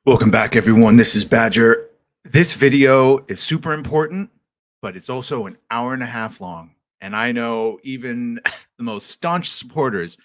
Welcome back, everyone. This is Badger. This video is super important, but it's also an hour and a half long. And I know even the most staunch supporters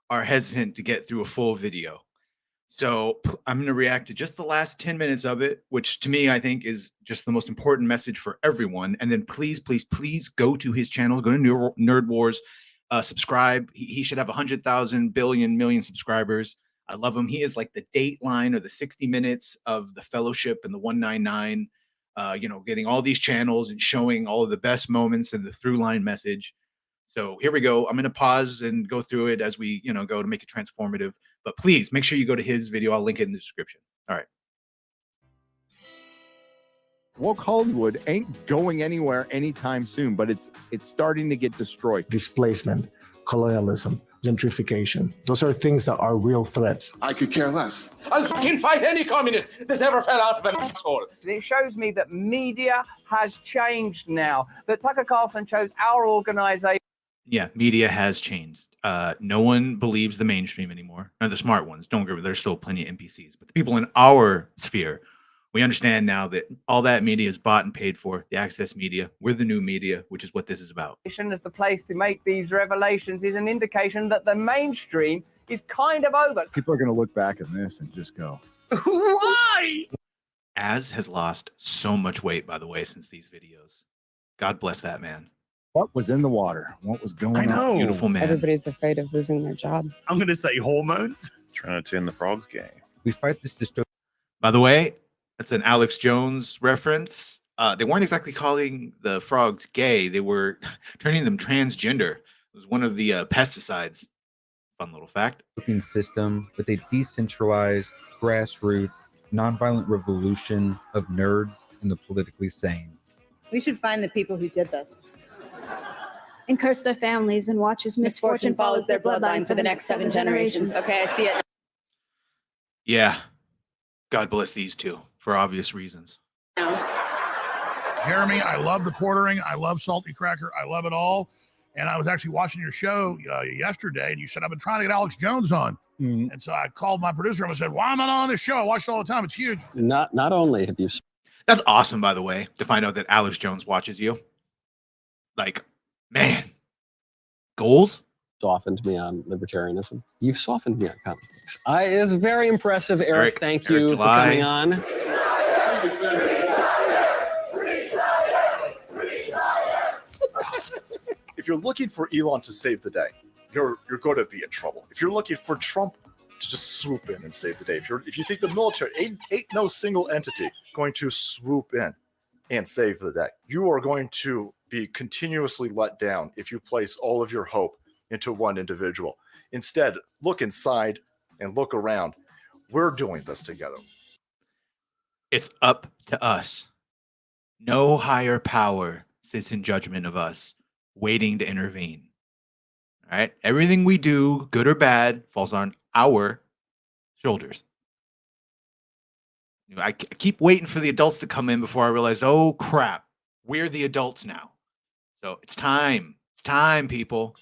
are hesitant to get through a full video. So I'm going to react to just the last 10 minutes of it, which to me, I think is just the most important message for everyone. And then please, please, please go to his channel, go to NERDWARS, subscribe. He should have 100,000 billion million subscribers. I love him. He is like the Dateline or the 60 Minutes of the Fellowship and the 199, getting all these channels and showing all of the best moments and the through line message. So here we go. I'm going to pause and go through it as we, go to make it transformative. But please make sure you go to his video. I'll link it in the description. All right. Woke Hollywood ain't going anywhere anytime soon, but it's starting to get destroyed. Displacement, colonialism, gentrification. Those are things that are real threats. I could care less. I'll fucking fight any communist that ever fell out of an asshole. It shows me that media has changed now, that Tucker Carlson chose our organization. Yeah, media has changed. No one believes the mainstream anymore. Or the smart ones. Don't get me. There's still plenty of NPCs. But the people in our sphere, we understand now that all that media is bought and paid for. The access media. We're the new media, which is what this is about. As the place to make these revelations is an indication that the mainstream is kind of over. People are going to look back at this and just go, Why? Az has lost so much weight, by the way, since these videos. God bless that man. what was in the water? What was going I know. on? Beautiful man. Everybody's afraid of losing their job. I'm going to say hormones. Trying to turn the frogs gay. We fight this dystopian. By the way, that's an Alex Jones reference. They weren't exactly calling the frogs gay. They were turning them transgender. It was one of the pesticides. Fun little fact. System with a decentralized, grassroots, nonviolent revolution of nerds and the politically sane. We should find the people who did this. And curse their families and watch as misfortune follows their bloodline for the next 7 generations. Okay, I see it. Yeah. God bless these two for obvious reasons. Jeremy, I love the quartering. I love Salty Cracker. I love it all. And I was actually watching your show yesterday, and you said, I've been trying to get Alex Jones on. And so I called my producer and I said, why am I not on this show? I watch it all the time. It's huge. Not only have you... That's awesome, by the way, to find out that Alex Jones watches you. Like, man, goals? Softened me on libertarianism. You've softened me on comic books. It's very impressive, Eric. Thank you for coming on. If you're looking for Elon to save the day, you're going to be in trouble. If you're looking for Trump to just swoop in and save the day, if you think the military ain't no single entity going to swoop in and save the day, you are going to be continuously let down if you place all of your hope into one individual. Instead, look inside and look around. We're doing this together. It's up to us. No higher power sits in judgment of us, waiting to intervene. All right? Everything we do, good or bad, falls on our shoulders. I keep waiting for the adults to come in before I realized, oh, crap, we're the adults now. So it's time. It's time, people.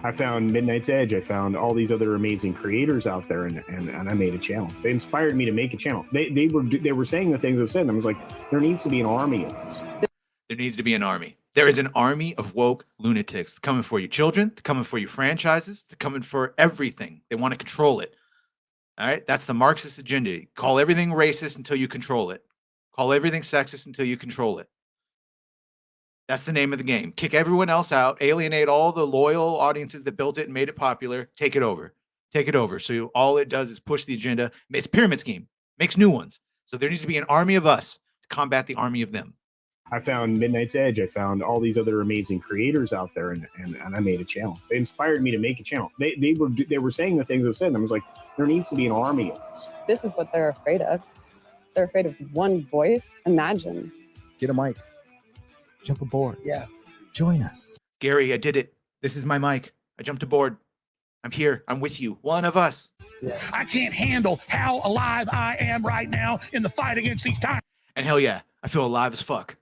I found Midnight's Edge. I found all these other amazing creators out there, and I made a channel. They inspired me to make a channel. They were saying the things I've said, and I was like, there needs to be an army of this. There needs to be an army. There is an army of woke lunatics coming for your children, coming for your franchises, they're coming for everything. They want to control it. All right? That's the Marxist agenda. Call everything racist until you control it. Call everything sexist until you control it. That's the name of the game. Kick everyone else out, alienate all the loyal audiences that built it and made it popular, take it over. Take it over. So all it does is push the agenda. It's a pyramid scheme. Makes new ones. So there needs to be an army of us to combat the army of them. I found Midnight's Edge. I found all these other amazing creators out there, and I made a channel. They inspired me to make a channel. They were saying the things I've said, and I was like, there needs to be an army of this. This is what they're afraid of. They're afraid of one voice. Imagine. Get a mic. Jump aboard. Yeah. Join us. Gary, I did it. This is my mic. I jumped aboard. I'm here. I'm with you. One of us. Yeah. I can't handle how alive I am right now in the fight against these times. And hell yeah, I feel alive as fuck.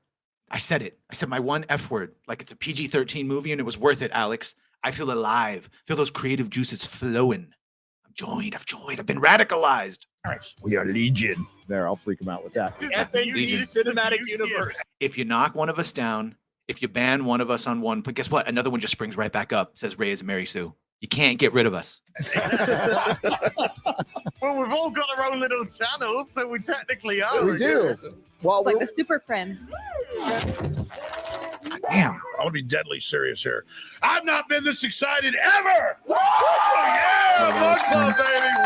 I said it. I said my one F word like it's a PG-13 movie, and it was worth it, Alex. I feel alive. Feel those creative juices flowing. I'm joined. I've been radicalized. We are Legion. There, I'll freak him out with that. Legion. Cinematic Universe. If you knock one of us down, if you ban one of us on one, but guess what? Another one just springs right back up. Says Ray is Mary Sue. You can't get rid of us. Well, we've all got our own little channels, so we technically are. We do. Well, It's like the Super Friends. Damn. I want to be deadly serious here. I've not been this excited ever. Yeah,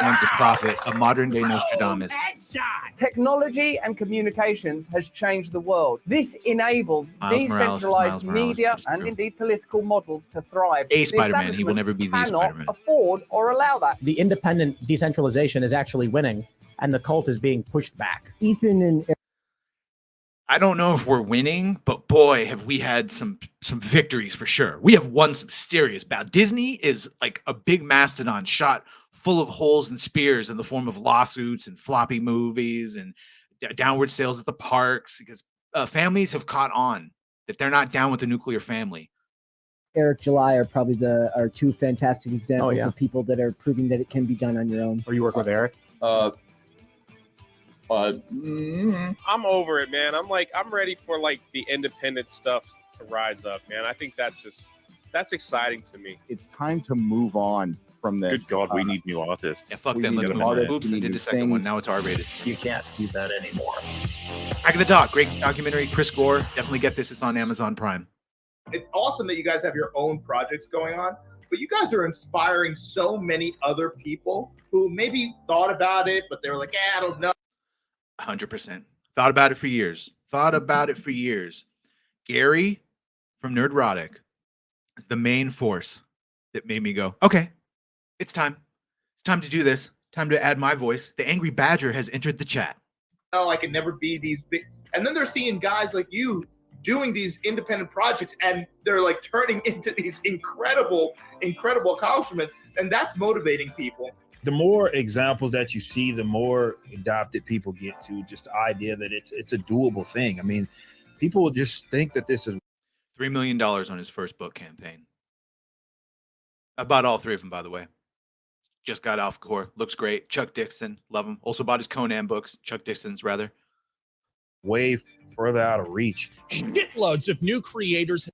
Man's a prophet, a modern day Nostradamus. Technology and communications has changed the world. This enables Miles Morales is decentralized Miles Morales, media it's and true. indeed political models to thrive. A The Spider-Man, he will establishment never be the cannot Spider-Man. afford or allow that. The independent decentralization is actually winning, and the cult is being pushed back. Ethan and I don't know if we're winning, but boy, have we had some victories for sure. We have won some serious battle. Disney is like a big mastodon shot full of holes and spears in the form of lawsuits and floppy movies and downward sales at the parks because families have caught on that they're not down with the nuclear family. Eric July are probably our two fantastic examples yeah. of people that are proving that it can be done on your own. Or you work with Eric? I'm over it, man. I'm ready for like the independent stuff to rise up, man. I think that's exciting to me. It's time to move on from this. Good God, we need new artists. Yeah, fuck We them. need Let's an move on. artist, Oops, we I need did new the second one. things. Now it's R-rated. You can't do that anymore. Back of the Dock, great documentary. Chris Gore, definitely get this. It's on Amazon Prime. It's awesome that you guys have your own projects going on, but you guys are inspiring so many other people who maybe thought about it, but they were like, I don't know. 100%. Thought about it for years. Gary from NERDWARS is the main force that made me go, okay, it's time. It's time to do this. Time to add my voice. The Angry Badger has entered the chat. No, I could never be these big. And then they're seeing guys like you doing these independent projects, and they're like turning into these incredible accomplishments, and that's motivating people. The more examples that you see, the more adopted people get to just the idea that it's a doable thing. I mean, people will just think that this is $3 million on his first book campaign. I bought all three of them, by the way. Just got off core. Looks great. Chuck Dixon, love him. Also bought his Conan books. Chuck Dixon's, rather. way further out of reach. Shitloads of new creators.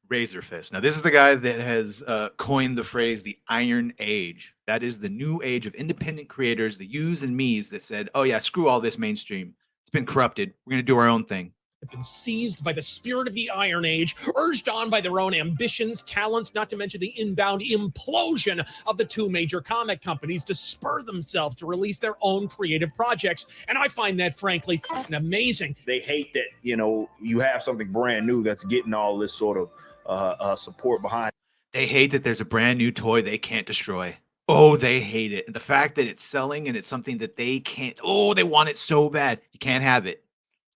Razor Fist. Now, this is the guy that has coined the phrase the Iron Age. That is the new age of independent creators, the yous and me's that said, oh, yeah, screw all this mainstream. It's been corrupted. We're going to do our own thing. Have been seized by the spirit of the Iron Age, urged on by their own ambitions, talents, not to mention the inbound implosion of the two major comic companies to spur themselves to release their own creative projects. And I find that, frankly, fucking amazing. They hate that, you have something brand new that's getting all this sort of support behind. They hate that there's a brand new toy they can't destroy. Oh, they hate it. And the fact that it's selling and it's something that they can't, they want it so bad. You can't have it.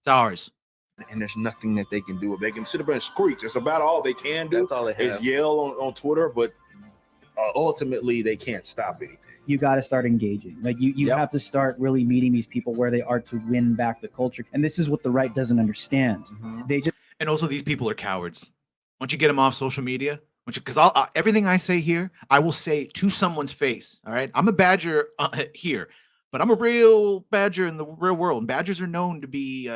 It's ours. And there's nothing that they can do. They can sit up and screech. It's about all they can do. That's all they have. Is yell on Twitter, but ultimately they can't stop anything. You got to start engaging. Like you have to start really meeting these people where they are to win back the culture. And this is what the right doesn't understand. They just and also these people are cowards. Once you get them off social media, because everything I say here, I will say to someone's face. All right, I'm a badger here, but I'm a real badger in the real world. And badgers are known to be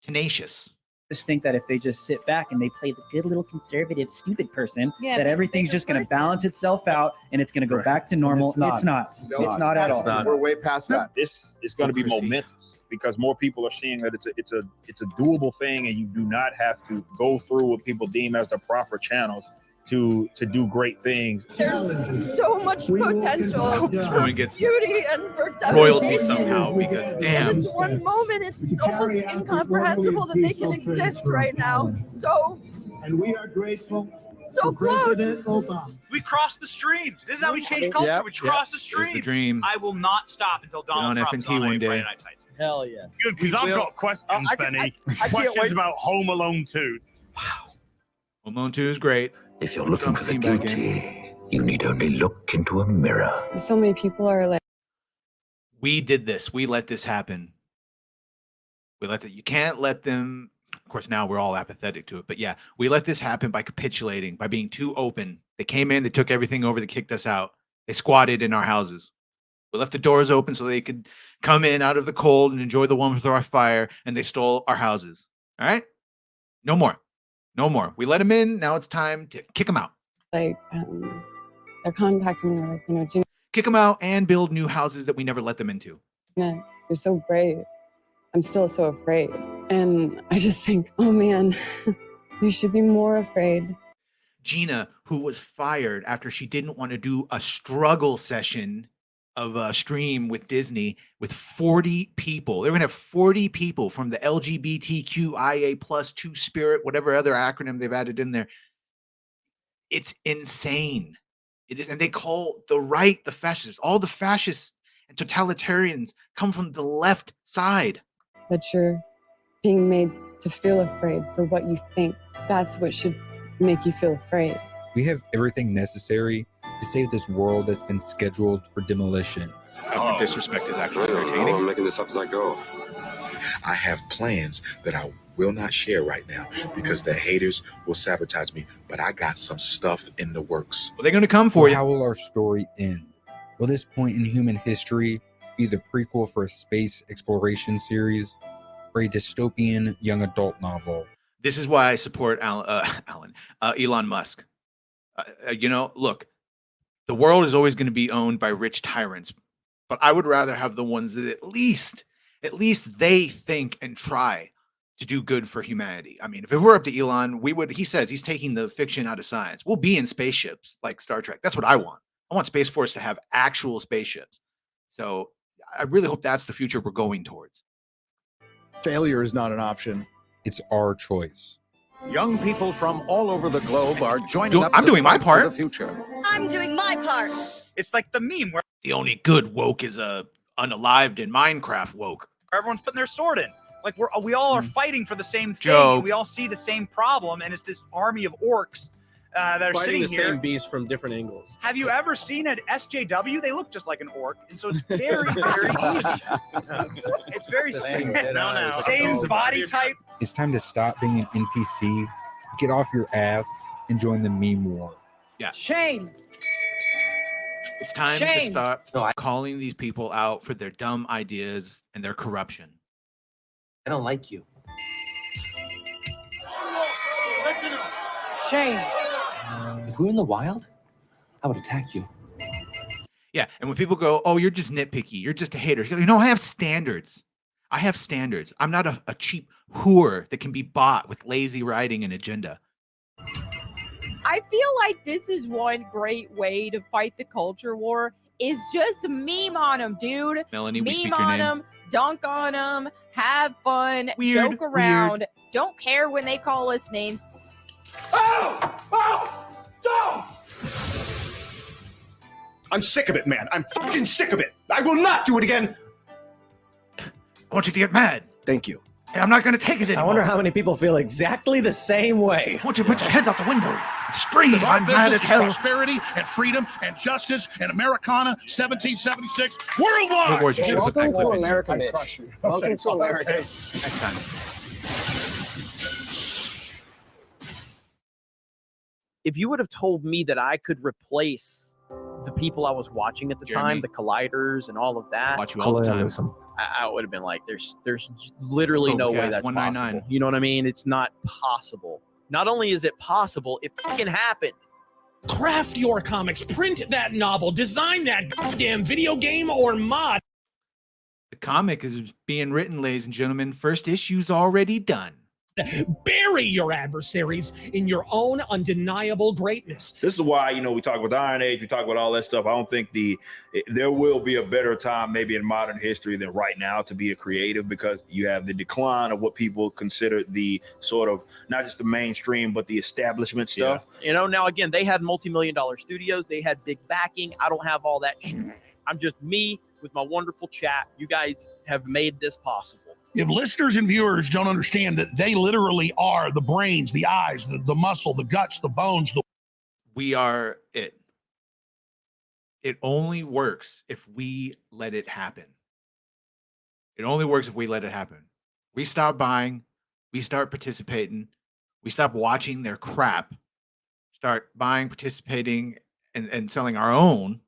tenacious. just think that if they just sit back and they play the good little conservative stupid person, Yeah, that but everything's just going to balance itself out and it's going to go back to normal. It's not. It's not at all. We're way past that. This is going to be momentous because more people are seeing that it's a doable thing, and you do not have to go through what people deem as the proper channels to do great things. There's so much potential for gets beauty and for royalty devastation. somehow because And damn. it's one moment. It's almost incomprehensible that they can exist right now. So, and we are grateful so to close. President Obama. We crossed the streams. This is how we change culture. Yep, We yep. cross the There's streams. the dream. I will not stop until Donald on Trump is FNT on one a day. Friday Night Lights. Hell yes. Good, because I've got questions, Benny. I can't Questions wait. about Home Alone 2. Home Alone 2 is great. If you're looking for the beauty, you need only look into a mirror. So many people are like, We did this. We let this happen. We let that. You can't let them. Of course, now we're all apathetic to it. But yeah, we let this happen by capitulating, by being too open. They came in, they took everything over, they kicked us out. They squatted in our houses. We left the doors open so they could come in out of the cold and enjoy the warmth of our fire, and they stole our houses. All right? No more. No more. We let them in. Now it's time to kick them out. Like, they're contacting me like, Gina, Kick them out and build new houses that we never let them into. you're so brave. I'm still so afraid. And I just think, oh man, you should be more afraid. Gina, who was fired after she didn't want to do a struggle session of a stream with Disney with 40 people. They're going to have 40 people from the LGBTQIA plus 2 spirit, whatever other acronym they've added in there. It's insane. It is. And they call the right the fascists. All the fascists and totalitarians come from the left side. But you're being made to feel afraid for what you think. That's what should make you feel afraid. We have everything necessary to save this world that's been scheduled for demolition. Disrespect is actually entertaining. I'm making this up as I go. I have plans that I will not share right now because the haters will sabotage me, but I got some stuff in the works. Well, they're going to come for you. How will our story end? Will this point in human history be the prequel for a space exploration series or a dystopian young adult novel? This is why I support Elon Musk. Look, the world is always going to be owned by rich tyrants, but I would rather have the ones that at least they think and try to do good for humanity. I mean, if it were up to Elon, he says he's taking the fiction out of science. We'll be in spaceships like Star Trek. That's what I want. I want Space Force to have actual spaceships. So I really hope that's the future we're going towards. Failure is not an option. It's our choice. Young people from all over the globe are joining up. I'm doing my fight for part. the future. I'm doing my part. It's like the meme where The only good woke is unalived in Minecraft woke. everyone's putting their sword in. Like we all are fighting for the same thing. Joe. We all see the same problem, and it's this army of orcs that are Fighting sitting the here. same beast from different angles. Have you ever seen an SJW? They look just like an orc, and so it's very, very easy. It's very Same same body type. It's time to stop being an NPC, get off your ass, and join the meme war. Yeah. Shame. It's time to Shame. stop calling these people out for their dumb ideas and their corruption. I don't like you. Shame. If we were in the wild, I would attack you. Yeah, and when people go, "Oh, you're just nitpicky. You're just a hater," I have standards. I have standards. I'm not a cheap whore that can be bought with lazy writing and agenda. I feel like this is one great way to fight the culture war is just meme on them, dude. Melanie, we speak Meme your on name. them, dunk on them, have fun, Weird, joke around. Don't care when they call us names. I'm sick of it, man. I'm fucking sick of it. I will not do it again. I want you to get mad. Thank you. And I'm not going to take it anymore. I wonder how many people feel exactly the same way. I want you to put your heads out the window and scream. Because our I'm mad business as is hell. prosperity and freedom and justice and Americana 1776 worldwide. Wars, you should have put Welcome that to clip in. America, bitch. Welcome to America. Next time. If you would have told me that I could replace the people I was watching at the time, the colliders and all of that, Watch you all the time. I would have been like, there's literally no way Cast that's 199. possible. You know what I mean? It's not possible. Not only is it possible, it fucking happened. Craft your comics, print that novel, design that goddamn video game or mod. The comic is being written, ladies and gentlemen. First issue's already done. Bury your adversaries in your own undeniable greatness. This is why, we talk about the Iron Age, we talk about all that stuff. I don't think there will be a better time maybe in modern history than right now to be a creative, because you have the decline of what people consider the sort of, not just the mainstream, but the establishment stuff. Now again, they had multi-million-dollar studios. They had big backing. I don't have all that shit. I'm just me with my wonderful chat. You guys have made this possible. If listeners and viewers don't understand that they literally are the brains, the eyes, the muscle, the guts, the bones, We are it. It only works if we let it happen. It only works if we let it happen. We stop buying, we start participating, we stop watching their crap, start buying, participating, and selling our own,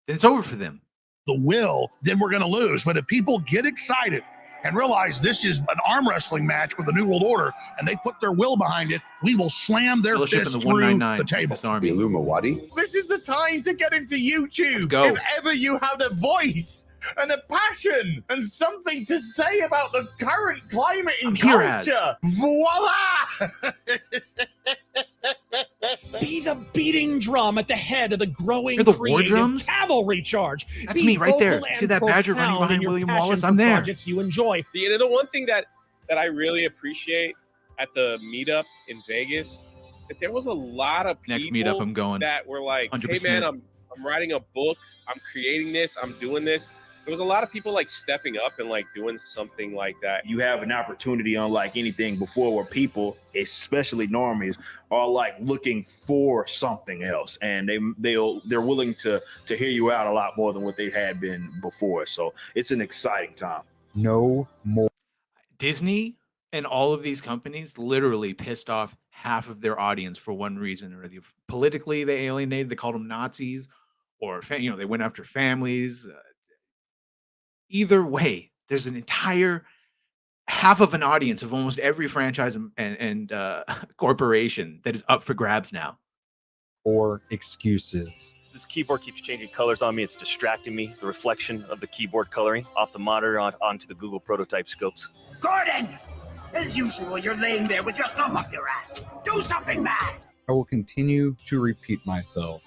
then it's over for them. the will, then we're going to lose. But if people get excited and realize this is an arm wrestling match with the New World Order, and they put their will behind it, we will slam their Fellowship fist in the through 199 the table. Army. The Illuminati. This is the time to get into YouTube. Let's go. If ever you had a voice and a passion and something to say about the current climate in culture, voila! Be the beating drum at the head of the growing You're the war creative drums? cavalry charge. That's Be me right there. vocal See and that badger running profound in behind your William passion Wallace? for I'm there. Projects you enjoy. The one thing that I really appreciate at the meetup in Vegas, that there was a lot of people Next meetup, I'm going. that were like, 100%. hey man, I'm writing a book, I'm creating this, I'm doing this. There was a lot of people like stepping up and like doing something like that. You have an opportunity unlike anything before where people, especially normies, are like looking for something else, and they're willing to hear you out a lot more than what they had been before. So it's an exciting time. No more. Disney and all of these companies literally pissed off half of their audience for one reason or the other. Politically, they alienated. They called them Nazis, or they went after families. Either way, there's an entire half of an audience of almost every franchise and corporation that is up for grabs now. Or excuses. This keyboard keeps changing colors on me. It's distracting me. The reflection of the keyboard coloring off the monitor onto the Google prototype scopes. Gordon! As usual, you're laying there with your thumb up your ass. Do something, man! I will continue to repeat myself.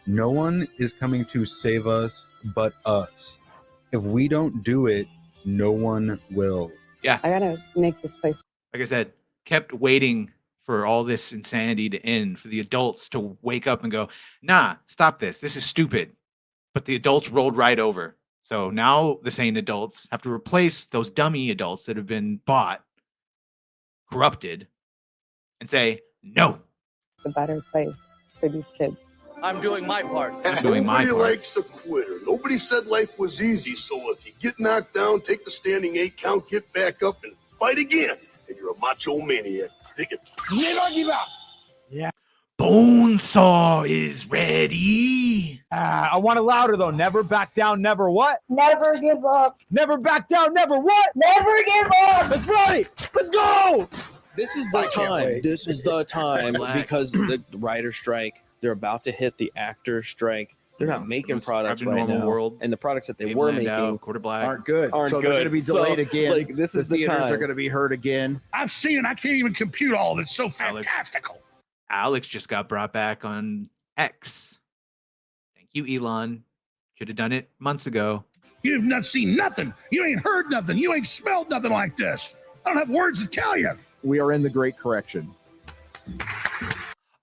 No one is coming to save us but us. If we don't do it, no one will. Yeah. I gotta make this place. Like I said, kept waiting for all this insanity to end, for the adults to wake up and go, nah, stop this. This is stupid. But the adults rolled right over. So now the sane adults have to replace those dummy adults that have been bought, corrupted, and say, no. It's a better place for these kids. I'm doing my part. I'm doing my Nobody part. likes a quitter. Nobody said life was easy. So if you get knocked down, take the standing 8 count, get back up, and fight again. And you're a macho maniac. Dig it. Never give up. Yeah. Bonesaw is ready. I want it louder though. Never back down. Never what? Never give up. Never back down. Never what? Never give up. Let's run it. Let's go. This is the time. This is the time because the writer strike. They're about to hit the actor strike. They're not making products right now, world. and the products that they Abe were Landau, making Quarter Black Aren't good. Aren't so good. they're going to be delayed So, again. like, this is the theaters time. are going to be hurt again. I've seen it. I can't even compute all of it. It's so fantastical. Alex just got brought back on X. Thank you, Elon. Should have done it months ago. You've not seen nothing. You ain't heard nothing. You ain't smelled nothing like this. I don't have words to tell you. We are in the Great Correction.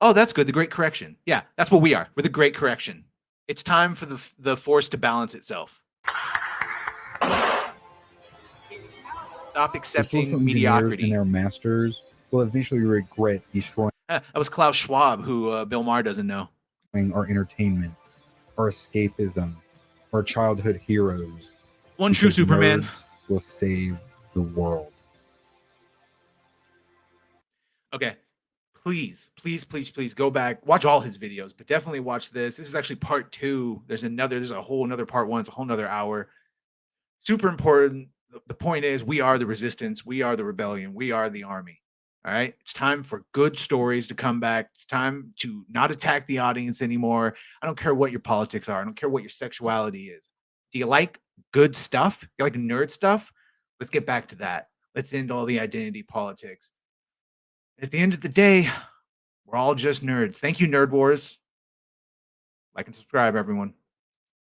Oh, that's good. The Great Correction. Yeah, that's what we are. We're the Great Correction. It's time for the force to balance itself. Stop The accepting social engineers mediocrity. and their masters will eventually regret destroying That was Klaus Schwab, who Bill Maher doesn't know. our entertainment, our escapism, our childhood heroes. One true because Superman. nerds will save the world. Okay. Please go back, watch all his videos, but definitely watch this. This is actually part 2. There's a whole another part 1. It's a whole another hour. Super important. The point is, we are the resistance. We are the rebellion. We are the army. All right. It's time for good stories to come back. It's time to not attack the audience anymore. I don't care what your politics are. I don't care what your sexuality is. Do you like good stuff? You like nerd stuff? Let's get back to that. Let's end all the identity politics. At the end of the day, we're all just nerds. Thank you, Nerd Wars. Like and subscribe, everyone.